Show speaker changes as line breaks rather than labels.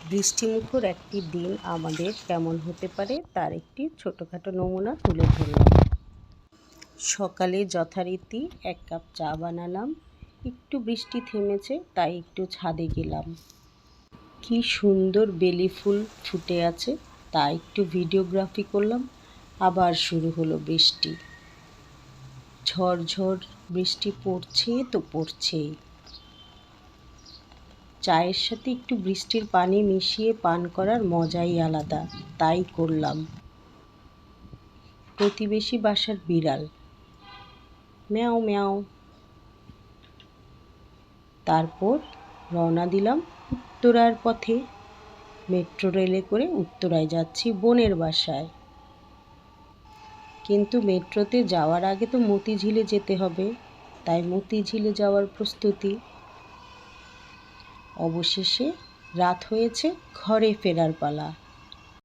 বৃষ্টিমুখর একটি দিন আমাদের কেমন হতে পারে তার একটি ছোটোখাটো নমুনা তুলে ধরলাম। সকালে যথারীতি 1 কাপ চা বানালাম। একটু বৃষ্টি থেমেছে তাই একটু ছাদে গেলাম। কি সুন্দর বেলি ফুল ফুটে আছে তা একটু ভিডিওগ্রাফি করলাম। আবার শুরু হলো বৃষ্টি। ঝড় বৃষ্টি পড়ছে তো পড়ছেই। চায়ের সাথে একটু বৃষ্টির পানি মিশিয়ে পান করার মজাই আলাদা, তাই করলাম। প্রতিবেশী বাসার বিড়াল ম্যাও ম্যাও। তারপর রওনা দিলাম উত্তরার পথে। মেট্রো রেলে করে উত্তরায় যাচ্ছি বোনের বাসায়। কিন্তু মেট্রোতে যাওয়ার আগে তো মতিঝিলে যেতে হবে, তাই মতিঝিলে যাওয়ার প্রস্তুতি। অবশেষে রাত হয়েছে, ঘরে ফেরার পালা।